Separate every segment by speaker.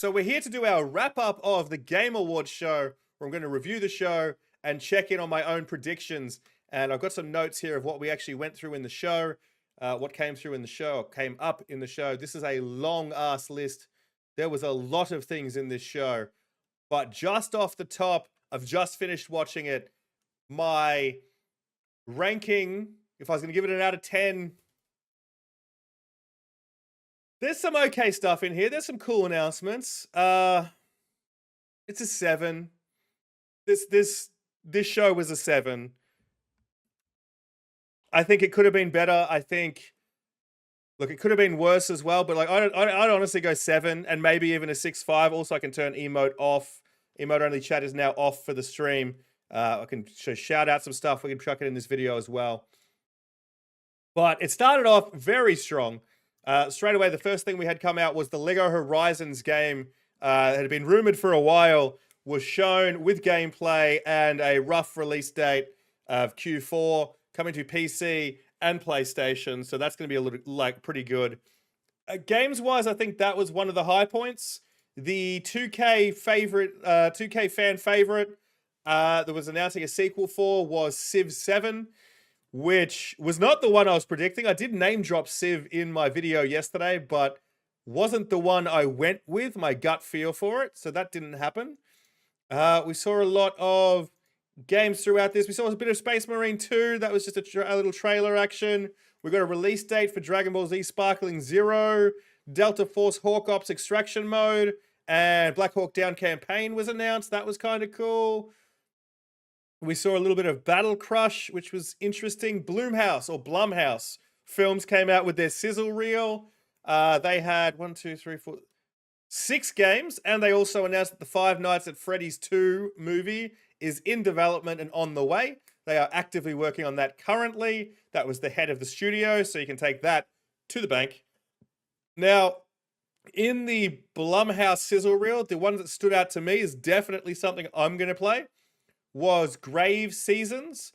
Speaker 1: So we're here to do our wrap up of the Game Awards show, where I'm going to review the show and check in on my own predictions. And I've got some notes here of what we actually went through in the show, what came through in the show, or came up in the show. This is a long ass list. There was a lot of things in this show, but just off the top, I've just finished watching it. My ranking, if I was going to give it an out of 10, there's some okay stuff in here. There's some cool announcements. It's a 7. This show was a 7. I think it could have been better. Look, it could have been worse as well. But like, I'd honestly go 7 and maybe even a 6.5. Also, I can turn emote off. Emote only chat is now off for the stream. I can shout out some stuff. We can chuck it in this video as well. But it started off very strong. Straight away, the first thing we had come out was the Lego Horizons game. It had been rumored for a while, was shown with gameplay and a rough release date of Q4, coming to PC and PlayStation. So that's going to be a little pretty good. Games-wise, I think that was one of the high points. The 2K favorite, 2K fan favorite, that was announcing a sequel for was Civ 7. Which was not the one I was predicting. I did name drop Civ in my video yesterday, but wasn't the one I went with, my gut feel for it. So that didn't happen. We saw a lot of games throughout this. We saw a bit of Space Marine 2. That was just a little trailer action. We got a release date for Dragon Ball Z Sparkling Zero, Delta Force Hawk Ops Extraction Mode, and Black Hawk Down campaign was announced. That was kind of cool. We saw a little bit of Battle Crush, which was interesting. Blumhouse films came out with their sizzle reel. They had 6 games, and they also announced that the Five Nights at Freddy's 2 movie is in development and on the way. They are actively working on that currently. That was the head of the studio, so you can take that to the bank. Now, in the Blumhouse sizzle reel, the one that stood out to me is definitely something I'm going to play. Was Grave Seasons,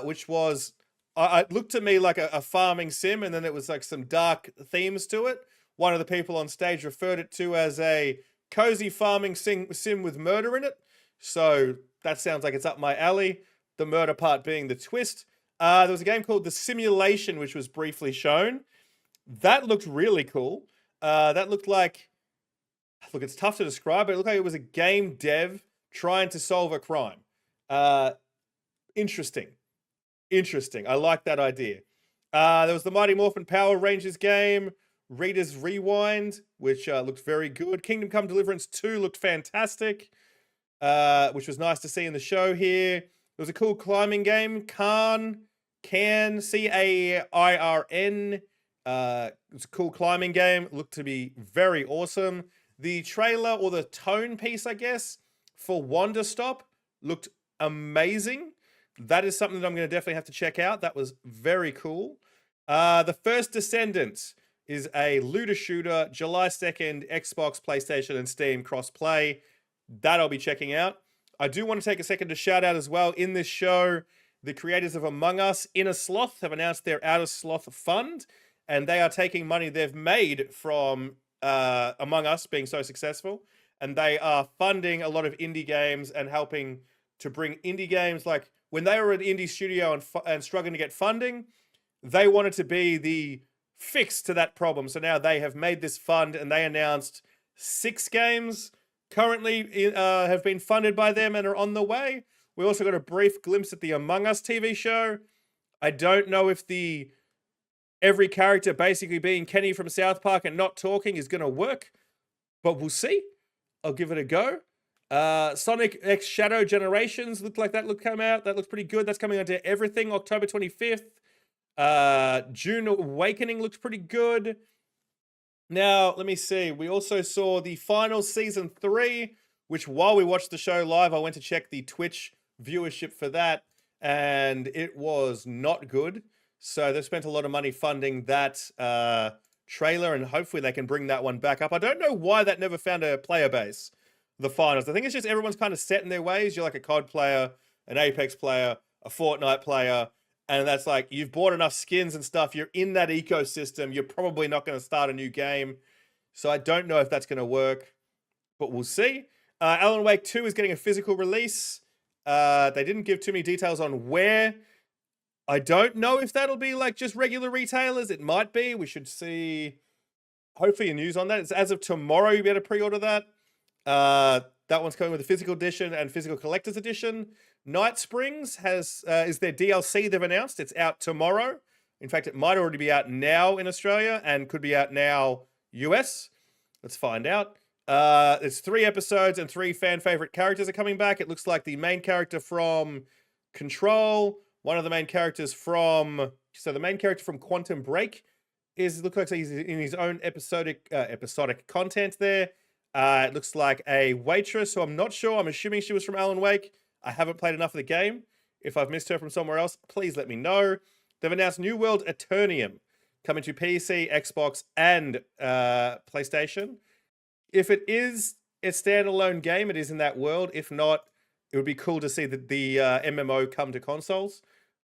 Speaker 1: which was, it looked to me like a farming sim, and then it was like some dark themes to it. One of the people on stage referred it to as a cozy farming sim with murder in it. So that sounds like it's up my alley, the murder part being the twist. There was a game called The Simulation, which was briefly shown. That looked really cool. That looked like, look, it's tough to describe, but it looked like it was a game dev trying to solve a crime. Interesting. I like that idea. There was the Mighty Morphin Power Rangers game, Reader's Rewind, which looked very good. Kingdom Come Deliverance 2 looked fantastic, which was nice to see in the show here. There was a cool climbing game, Cairn, C-A-I-R-N. It was a cool climbing game. It looked to be very awesome. The trailer, or the tone piece, I guess, for Wonder Stop looked amazing. That is something that I'm going to definitely have to check out. That was very cool. The First Descendants is a looter shooter, July 2nd, Xbox, PlayStation, and Steam cross-play. That I'll be checking out. I do want to take a second to shout out as well, in this show, the creators of Among Us, Inner Sloth, have announced their Outer Sloth Fund, and they are taking money they've made from Among Us being so successful, and they are funding a lot of indie games and helping to bring indie games. Like when they were at indie studio and struggling to get funding, they wanted to be the fix to that problem. So now they have made this fund, and they announced 6 games currently have been funded by them and are on the way. We also got a brief glimpse at the Among Us TV show. I don't know if every character basically being Kenny from South Park and not talking is going to work, but we'll see. I'll give it a go. Sonic X Shadow Generations looked like that come out. That looks pretty good. That's coming onto everything, October 25th. June Awakening looks pretty good. Now, let me see. We also saw the final season 3, which while we watched the show live, I went to check the Twitch viewership for that, and it was not good. So they've spent a lot of money funding that trailer, and hopefully they can bring that one back up. I don't know why that never found a player base, the finals. I think it's just everyone's kind of set in their ways. You're like a COD player, an Apex player, a Fortnite player, and that's like, you've bought enough skins and stuff, you're in that ecosystem, you're probably not going to start a new game. So I don't know if that's going to work. but we'll see. Alan Wake 2 is getting a physical release. They didn't give too many details on where. I don't know if that'll be like just regular retailers. It might be. We should see, hopefully, news on that. It's as of tomorrow. You'll be able to pre-order that. That one's coming with a physical edition and physical collector's edition. Night Springs is their DLC they've announced. It's out tomorrow. In fact, it might already be out now in Australia and could be out now US. Let's find out. There's 3 episodes and 3 fan favorite characters are coming back. It looks like the main character from Control, one of the main characters from Quantum Break looks like he's in his own episodic content there. It looks like a waitress who I'm not sure. I'm assuming she was from Alan Wake. I haven't played enough of the game. If I've missed her from somewhere else, please let me know. They've announced New World Eternium coming to PC, Xbox, and PlayStation. If it is a standalone game, it is in that world. If not, it would be cool to see the MMO come to consoles.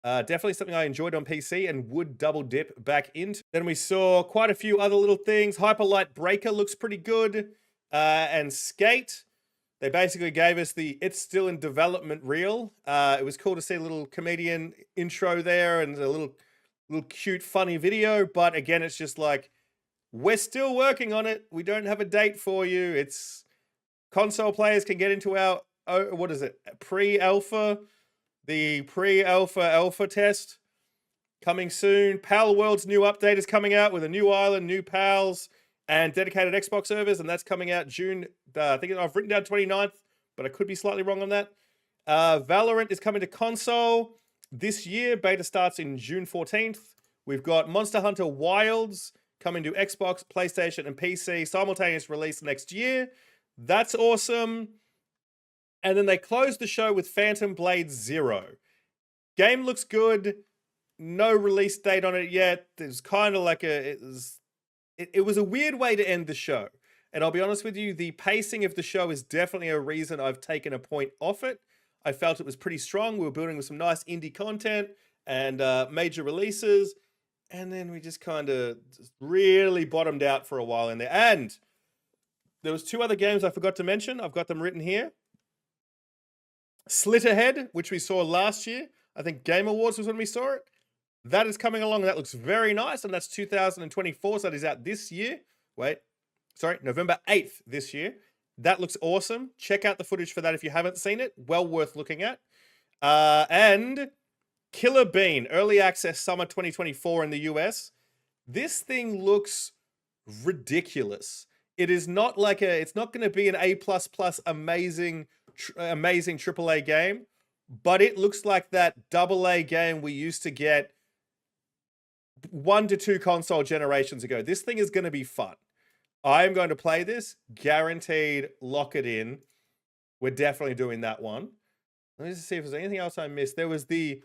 Speaker 1: Definitely something I enjoyed on PC and would double dip back into. Then we saw quite a few other little things. Hyperlight Breaker looks pretty good. And Skate, they basically gave us the It's Still in Development reel. It was cool to see a little comedian intro there and a little cute, funny video. But again, it's just like, we're still working on it. We don't have a date for you. It's console players can get into our, pre-alpha, the pre-alpha test coming soon. Pal World's new update is coming out with a new island, new pals, and dedicated Xbox servers, and that's coming out June. I think I've written down 29th, but I could be slightly wrong on that. Valorant is coming to console this year. Beta starts in June 14th. We've got Monster Hunter Wilds coming to Xbox, PlayStation, and PC. Simultaneous release next year. That's awesome. And then they closed the show with Phantom Blade Zero. Game looks good. No release date on it yet. There's kind of like it was a weird way to end the show. And I'll be honest with you, the pacing of the show is definitely a reason I've taken a point off it. I felt it was pretty strong. We were building with some nice indie content and major releases. And then we just kind of really bottomed out for a while in there. And there was 2 other games I forgot to mention. I've got them written here. Slitterhead, which we saw last year. I think Game Awards was when we saw it. That is coming along. That looks very nice. And that's 2024. So that is out this year. November 8th this year. That looks awesome. Check out the footage for that if you haven't seen it. Well worth looking at. And Killer Bean, Early Access Summer 2024 in the US. This thing looks ridiculous. It is not like it's not going to be an A++ amazing AAA game, but it looks like that AA game we used to get 1 to 2 console generations ago. This thing is going to be fun. I am going to play this, guaranteed. Lock it in. We're definitely doing that one. Let me just see if there's anything else I missed. There was the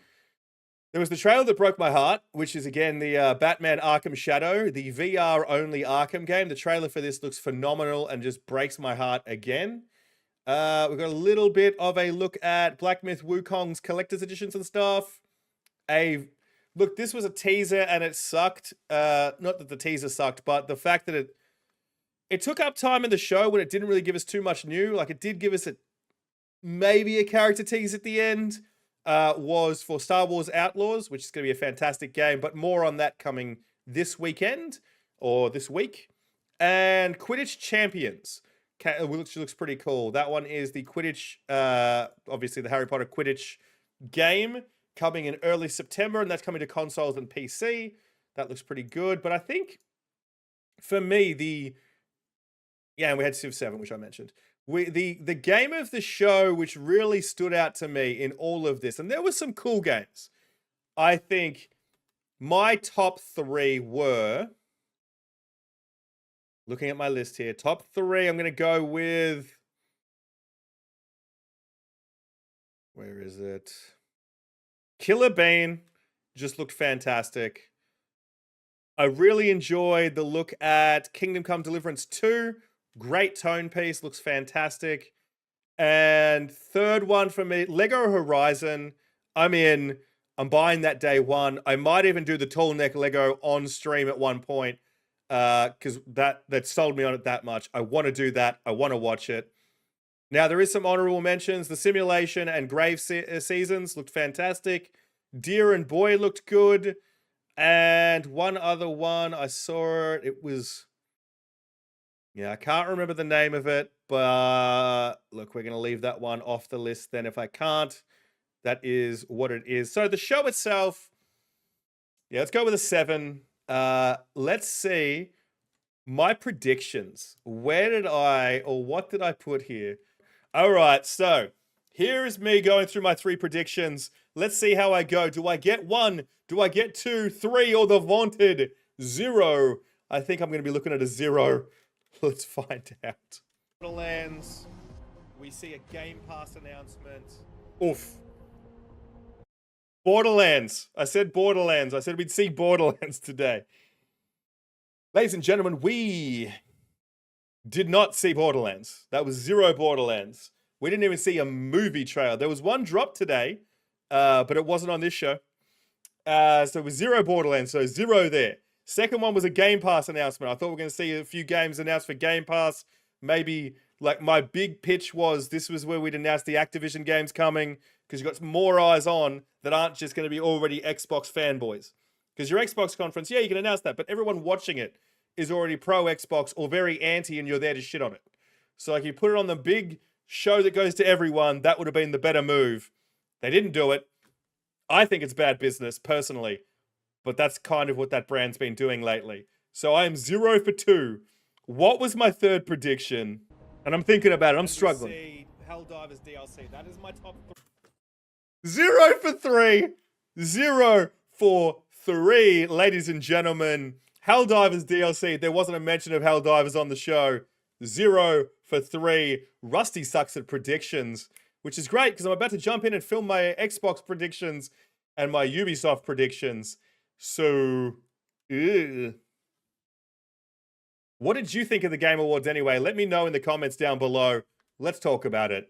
Speaker 1: trailer that broke my heart, which is again the Batman Arkham Shadow, the VR only Arkham game. The trailer for this looks phenomenal and just breaks my heart again. We've got a little bit of a look at Black Myth Wukong's collector's editions and stuff. Look, this was a teaser and it sucked. Not that the teaser sucked, but the fact that it took up time in the show when it didn't really give us too much new. Like it did give us maybe a character tease at the end. Was for Star Wars Outlaws, which is going to be a fantastic game, but more on that coming this weekend or this week. And Quidditch Champions, which looks pretty cool. That one is the Quidditch, obviously the Harry Potter Quidditch game coming in early September, and that's coming to consoles and PC. That looks pretty good. But I think for me, and we had Civ 7, which I mentioned. The game of the show which really stood out to me in all of this, and there were some cool games. I think my top 3 were, looking at my list here, top 3, I'm going to go with, where is it? Killer Bean just looked fantastic. I really enjoyed the look at Kingdom Come Deliverance 2. Great tone piece, looks fantastic. And third one for me, Lego Horizon. I'm in. I'm buying that day one. I might even do the tall neck Lego on stream at one point. because that sold me on it that much. I want to do that. I want to watch it. Now, there is some honorable mentions. The Simulation and Grave Seasons looked fantastic. Deer and Boy looked good. And one other one, I saw it. It was... Yeah, I can't remember the name of it. But look, we're going to leave that one off the list then if I can't. That is what it is. So the show itself... Yeah, let's go with a 7. Let's see my predictions. What did I put here? All right, so here is me going through my 3 predictions. Let's see how I go. Do I get 1? Do I get 2, 3, or the vaunted 0? I think I'm going to be looking at a 0. Let's find out. Borderlands. We see a Game Pass announcement. Oof. Borderlands. I said Borderlands. I said we'd see Borderlands today. Ladies and gentlemen, we did not see Borderlands. That was 0 Borderlands. We didn't even see a movie trailer. There was one drop today, but it wasn't on this show. So it was 0 Borderlands, so 0 there. Second one was a Game Pass announcement. I thought we were going to see a few games announced for Game Pass. Maybe, like, my big pitch was this was where we'd announce the Activision games coming, because you've got more eyes on that aren't just going to be already Xbox fanboys. Because your Xbox conference, yeah, you can announce that, but everyone watching it is already pro Xbox or very anti, and you're there to shit on it. So, like, you put it on the big show that goes to everyone, that would have been the better move. They didn't do it. I think it's bad business, personally. But that's kind of what that brand's been doing lately. So I am 0 for 2. What was my 3rd prediction? And I'm thinking about it. I'm struggling. Helldivers DLC. That is my top 3. 0 for 3. 0 for 3. Ladies and gentlemen, Helldivers DLC. There wasn't a mention of Helldivers on the show. 0 for 3. Rusty sucks at predictions, which is great because I'm about to jump in and film my Xbox predictions and my Ubisoft predictions. So, what did you think of the Game Awards anyway? Let me know in the comments down below. Let's talk about it.